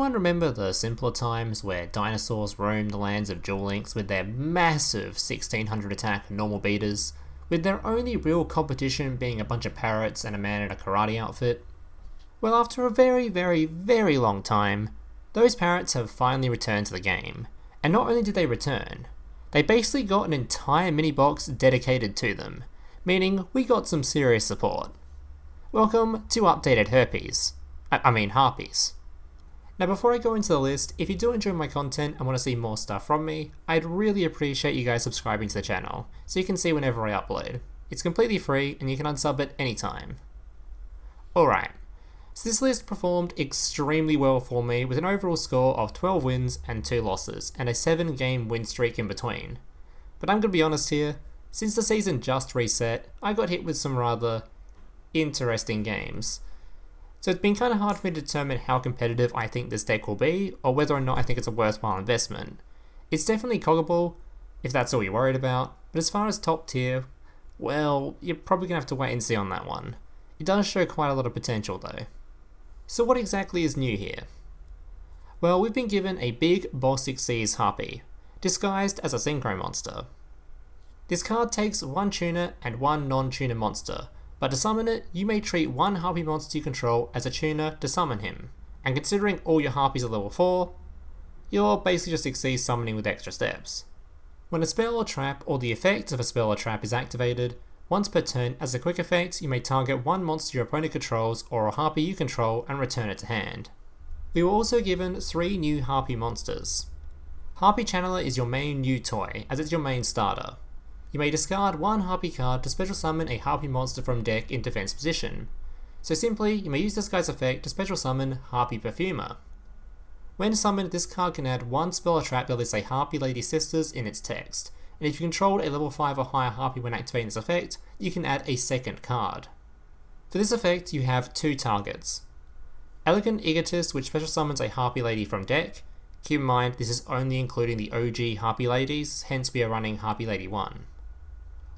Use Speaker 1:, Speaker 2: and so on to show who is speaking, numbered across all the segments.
Speaker 1: anyone remember the simpler times where dinosaurs roamed the lands of Duel Links with their massive 1600 attack normal beaters, with their only real competition being a bunch of parrots and a man in a karate outfit? Well, after a very long time, those parrots have finally returned to the game, and not only did they return, they basically got an entire mini box dedicated to them, meaning we got some serious support. Welcome to Updated Harpies. Now before I go into the list, if you do enjoy my content and want to see more stuff from me, I'd really appreciate you guys subscribing to the channel, so you can see whenever I upload. It's completely free and you can unsub at any time. Alright, so this list performed extremely well for me with an overall score of 12 wins and 2 losses, and a 7-game win streak in between. But I'm going to be honest here, since the season just reset, I got hit with some rather interesting games. So it's been kind of hard for me to determine how competitive I think this deck will be, or whether or not I think it's a worthwhile investment. It's definitely coggable, if that's all you're worried about, but as far as top tier, well, you're probably going to have to wait and see on that one. It does show quite a lot of potential though. So what exactly is new here? Well, we've been given a big Baltic Seas Harpy, disguised as a Synchro monster. This card takes one tuner and one non-tuner monster, but to summon it, you may treat one Harpy monster you control as a tuner to summon him, and considering all your Harpies are level 4, you'll basically just exceed summoning with extra steps. When a spell or trap or the effect of a spell or trap is activated, once per turn as a quick effect you may target one monster your opponent controls or a Harpy you control and return it to hand. We were also given 3 new Harpy monsters. Harpy Channeler is your main new toy, as it's your main starter. You may discard one Harpy card to special summon a Harpy monster from deck in defense position. So simply, you may use this guy's effect to special summon Harpy Perfumer. When summoned, this card can add one spell or trap that lists a Harpy Lady Sisters in its text, and if you controlled a level 5 or higher Harpy when activating this effect, you can add a second card. For this effect, you have 2 targets. Elegant Egotist, which special summons a Harpy Lady from deck. Keep in mind, this is only including the OG Harpy Ladies, hence we are running Harpy Lady 1.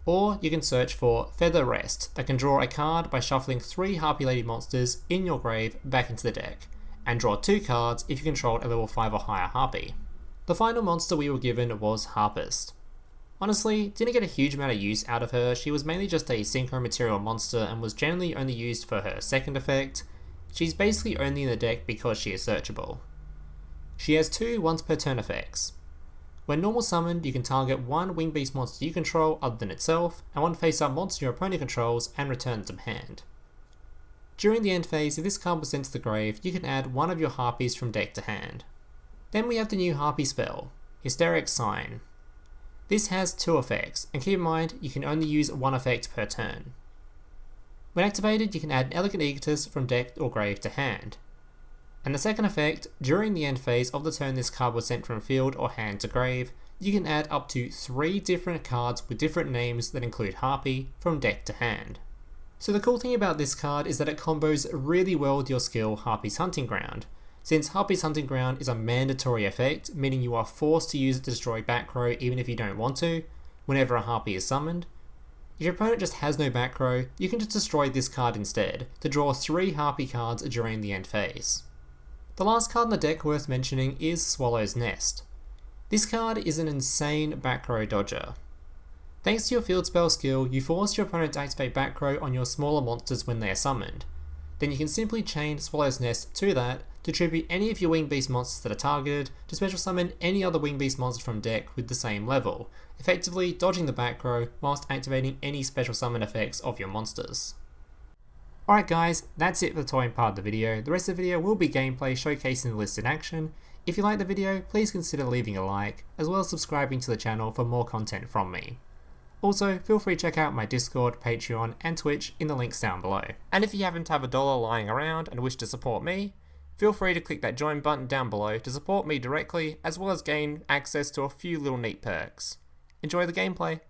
Speaker 1: Or you can search for Feather Rest, that can draw a card by shuffling 3 Harpy Lady monsters in your grave back into the deck, and draw 2 cards if you controlled a level 5 or higher Harpy. The final monster we were given was Harpist. Honestly, didn't get a huge amount of use out of her. She was mainly just a synchro material monster and was generally only used for her second effect. She's basically only in the deck because she is searchable. She has 2 once per turn effects. When normal summoned, you can target one Wing Beast monster you control other than itself, and one face-up monster your opponent controls and return them to hand. During the end phase, if this card was sent to the grave, you can add one of your Harpies from deck to hand. Then we have the new Harpy spell, Hysteric Sign. This has 2 effects, and keep in mind, you can only use one effect per turn. When activated, you can add an Elegant Egotist from deck or grave to hand. And the second effect, during the end phase of the turn this card was sent from field or hand to grave, you can add up to 3 different cards with different names that include Harpy from deck to hand. So the cool thing about this card is that it combos really well with your skill Harpy's Hunting Ground, since Harpy's Hunting Ground is a mandatory effect, meaning you are forced to use it to destroy back row even if you don't want to, whenever a Harpy is summoned. If your opponent just has no back row, you can just destroy this card instead, to draw 3 Harpy cards during the end phase. The last card in the deck worth mentioning is Swallow's Nest. This card is an insane back row dodger. Thanks to your field spell skill, you force your opponent to activate back row on your smaller monsters when they are summoned. Then you can simply chain Swallow's Nest to that to tribute any of your Wing Beast monsters that are targeted to special summon any other Wing Beast monster from deck with the same level, effectively dodging the back row whilst activating any special summon effects of your monsters. Alright guys, that's it for the toying part of the video. The rest of the video will be gameplay showcasing the list in action. If you like the video, please consider leaving a like, as well as subscribing to the channel for more content from me. Also, feel free to check out my Discord, Patreon and Twitch in the links down below. And if you happen to have $1 lying around and wish to support me, feel free to click that join button down below to support me directly, as well as gain access to a few little neat perks. Enjoy the gameplay!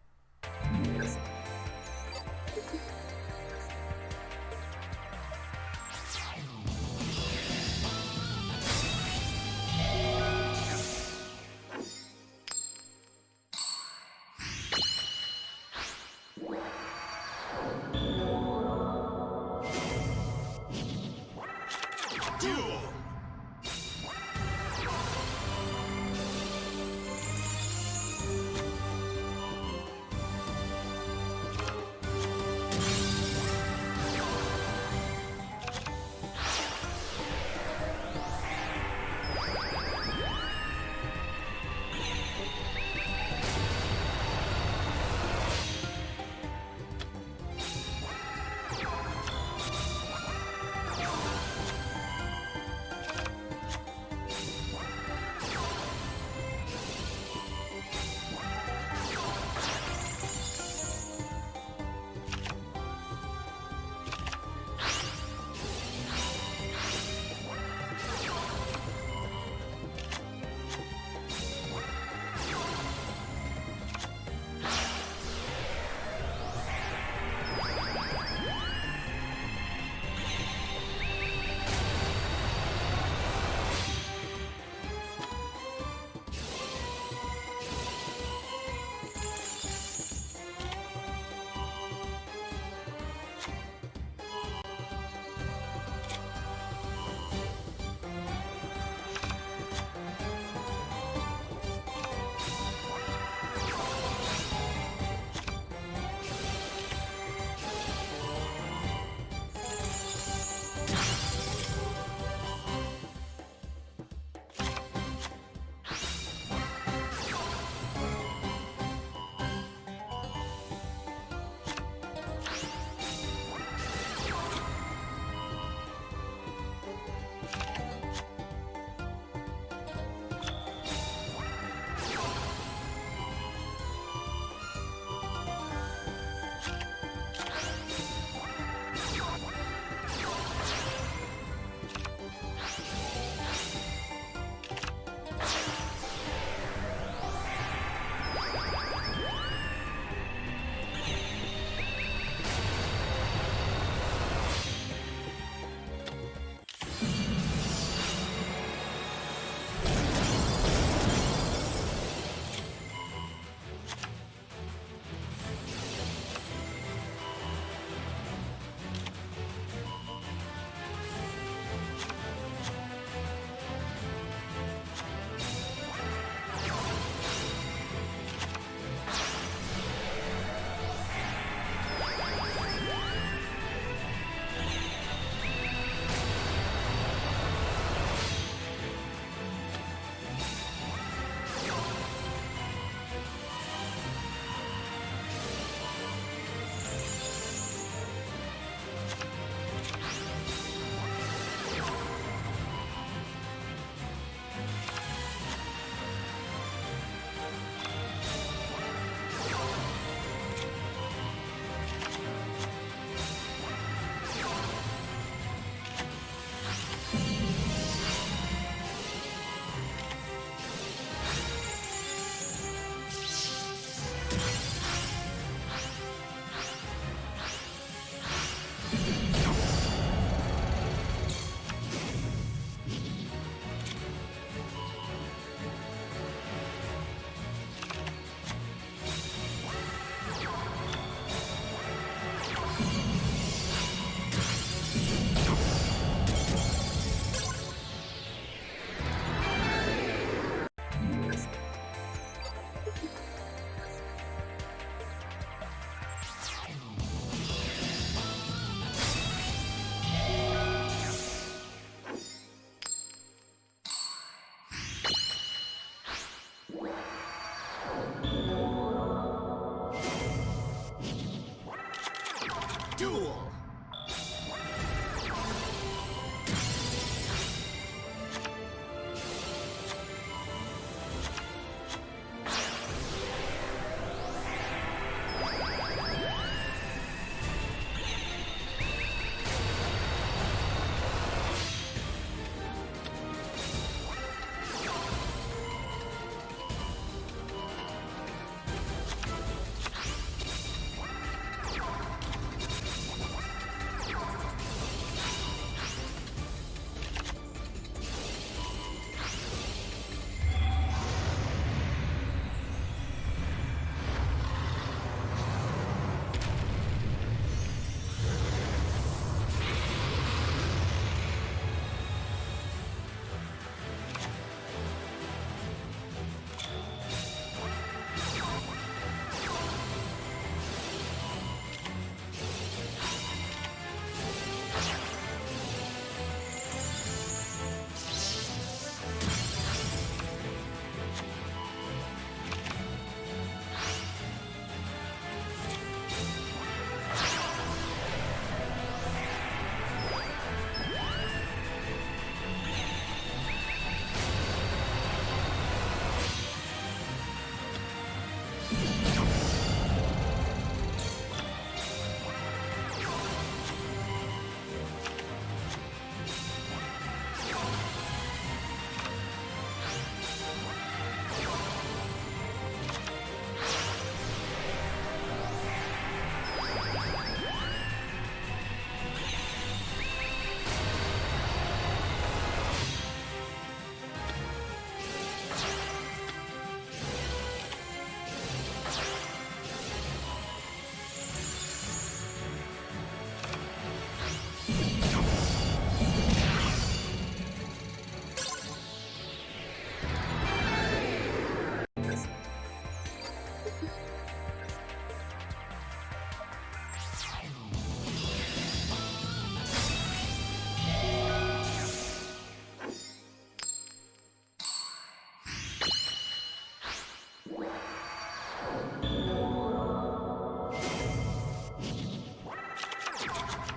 Speaker 2: Duel!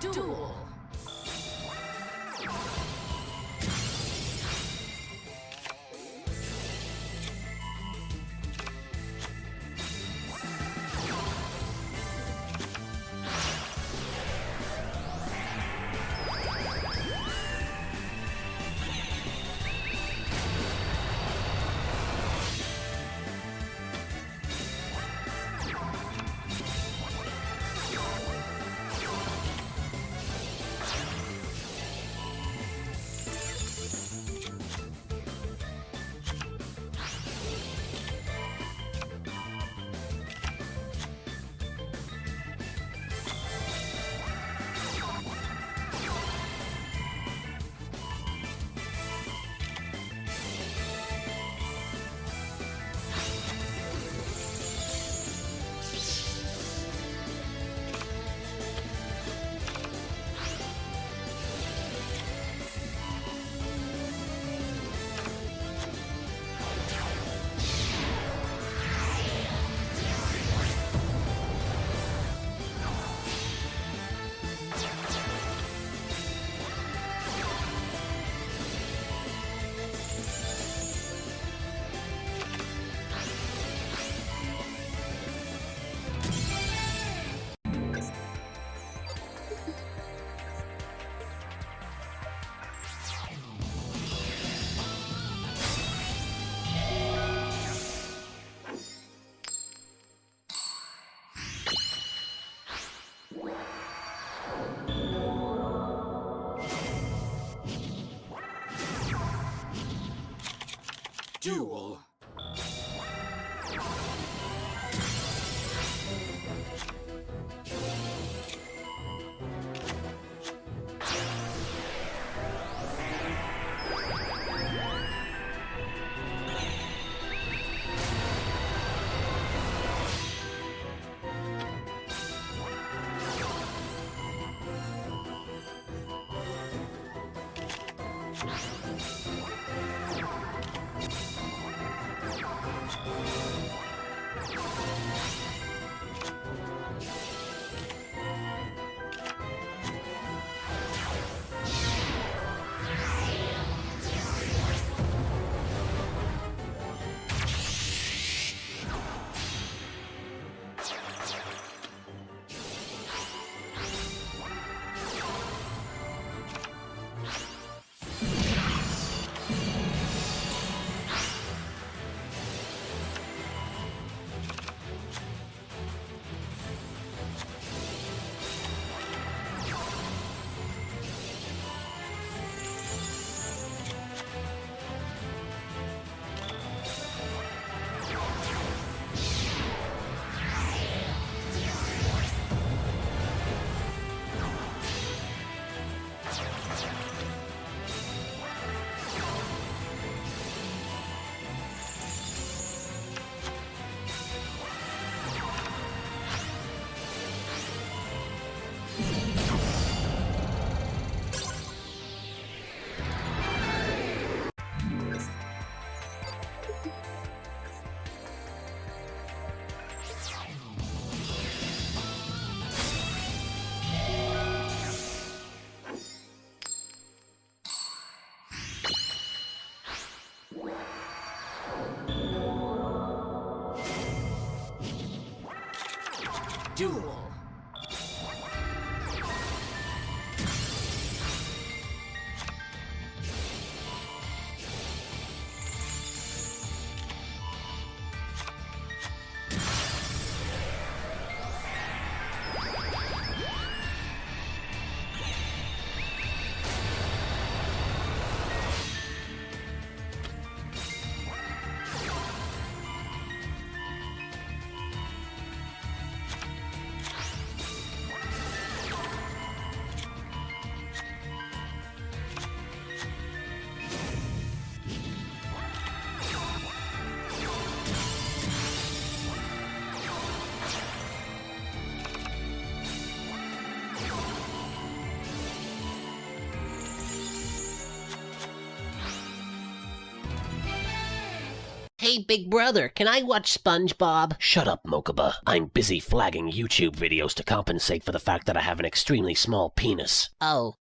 Speaker 2: Duel! Duel! Duel.
Speaker 3: Hey, big brother, can I watch SpongeBob?
Speaker 4: Shut up, Mokuba. I'm busy flagging YouTube videos to compensate for the fact that I have an extremely small penis.
Speaker 3: Oh.